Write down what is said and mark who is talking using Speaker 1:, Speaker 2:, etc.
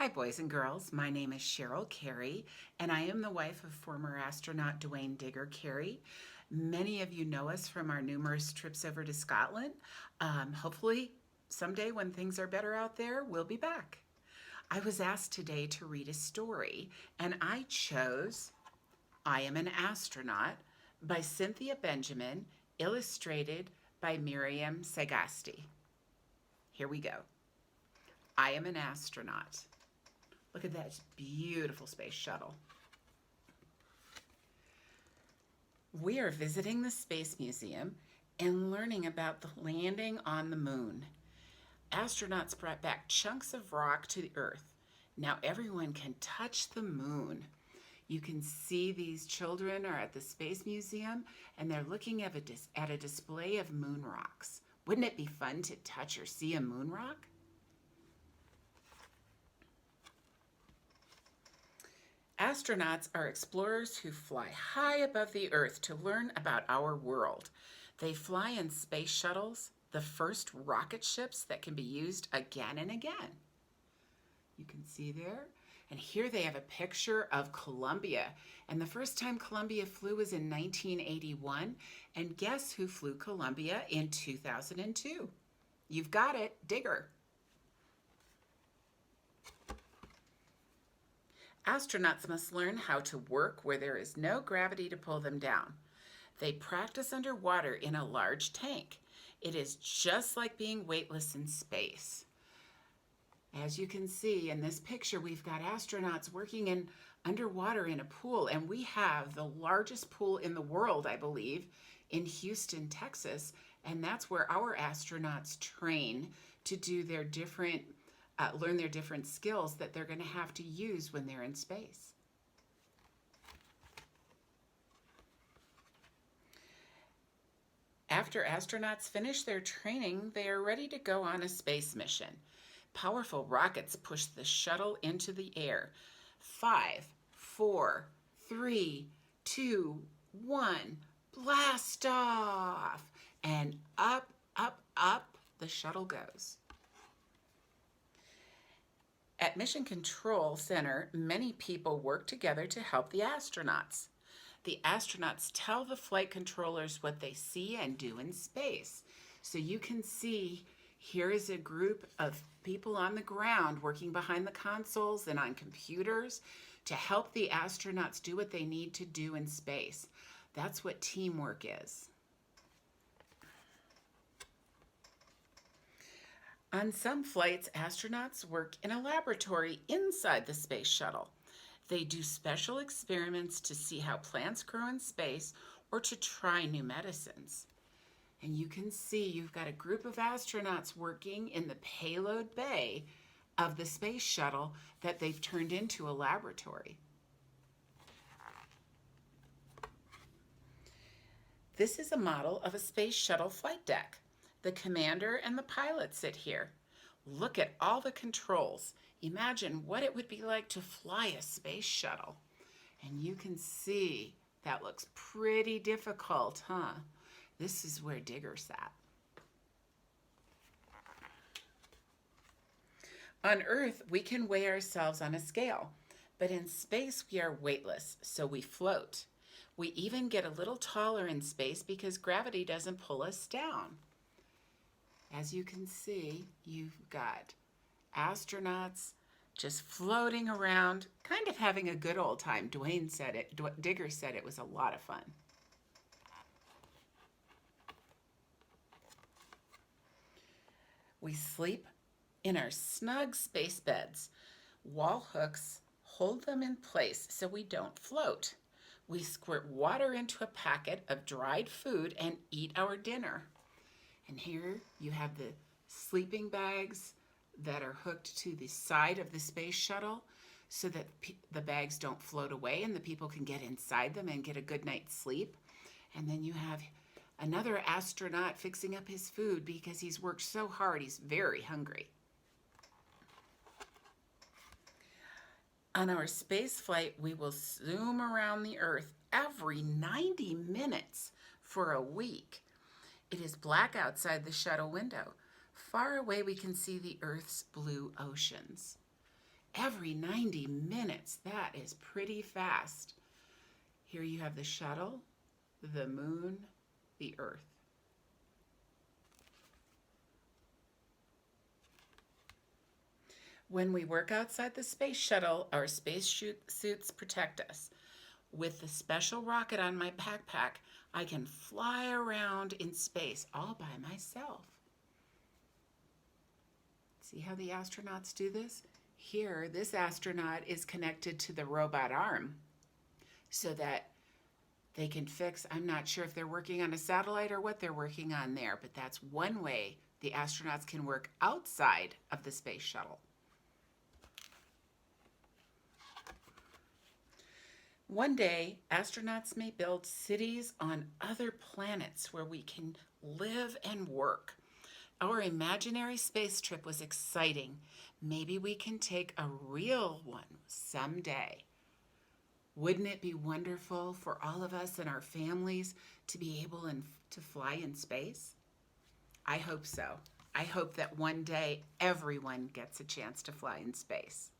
Speaker 1: Hi, boys and girls. My name is Cheryl Carey, and I am the wife of former astronaut Dwayne Digger Carey. Many of you know us from our numerous trips over to Scotland. Hopefully, someday when things are better out there, we'll be back. I was asked today to read a story, and I chose I Am an Astronaut by Cynthia Benjamin, illustrated by Miriam Sagasti. Here we go. I am an astronaut. Look at that beautiful space shuttle. We are visiting the Space Museum and learning about the landing on the moon. Astronauts brought back chunks of rock to the Earth. Now everyone can touch the moon. You can see these children are at the Space Museum and they're looking at a display of moon rocks. Wouldn't it be fun to touch or see a moon rock? Astronauts are explorers who fly high above the Earth to learn about our world. They fly in space shuttles, the first rocket ships that can be used again and again. You can see there. And here they have a picture of Columbia. And the first time Columbia flew was in 1981. And guess who flew Columbia in 2002? You've got it, Digger. Astronauts must learn how to work where there is no gravity to pull them down. They practice underwater in a large tank. It is just like being weightless in space. As you can see in this picture, we've got astronauts working underwater in a pool, and we have the largest pool in the world, I believe, in Houston, Texas, and that's where our astronauts train to do their learn their different skills that they're going to have to use when they're in space. After astronauts finish their training, they are ready to go on a space mission. Powerful rockets push the shuttle into the air. 5, 4, 3, 2, 1, blast off! And up, up, up the shuttle goes. At Mission Control Center, many people work together to help the astronauts. The astronauts tell the flight controllers what they see and do in space. So you can see here is a group of people on the ground working behind the consoles and on computers to help the astronauts do what they need to do in space. That's what teamwork is. On some flights, astronauts work in a laboratory inside the space shuttle. They do special experiments to see how plants grow in space or to try new medicines. And you can see you've got a group of astronauts working in the payload bay of the space shuttle that they've turned into a laboratory. This is a model of a space shuttle flight deck. The commander and the pilot sit here. Look at all the controls. Imagine what it would be like to fly a space shuttle. And you can see that looks pretty difficult, huh? This is where Digger sat. On Earth, we can weigh ourselves on a scale, but in space we are weightless, so we float. We even get a little taller in space because gravity doesn't pull us down. As you can see, you've got astronauts just floating around, kind of having a good old time. Digger said it was a lot of fun. We sleep in our snug space beds. Wall hooks hold them in place so we don't float. We squirt water into a packet of dried food and eat our dinner. And here you have the sleeping bags that are hooked to the side of the space shuttle so that the bags don't float away and the people can get inside them and get a good night's sleep. And then you have another astronaut fixing up his food because he's worked so hard, he's very hungry. On our space flight, we will zoom around the Earth every 90 minutes for a week. It is black outside the shuttle window. Far away we can see the Earth's blue oceans. every 90 minutes. That is pretty fast. Here you have the shuttle, the moon, the Earth. When we work outside the space shuttle, our space suits protect us. With the special rocket on my backpack, I can fly around in space all by myself. See how the astronauts do this? Here, this astronaut is connected to the robot arm so that they can fix, I'm not sure if they're working on a satellite or what they're working on there, but that's one way the astronauts can work outside of the space shuttle. One day, astronauts may build cities on other planets where we can live and work. Our imaginary space trip was exciting. Maybe we can take a real one someday. Wouldn't it be wonderful for all of us and our families to be able to fly in space? I hope so. I hope that one day everyone gets a chance to fly in space.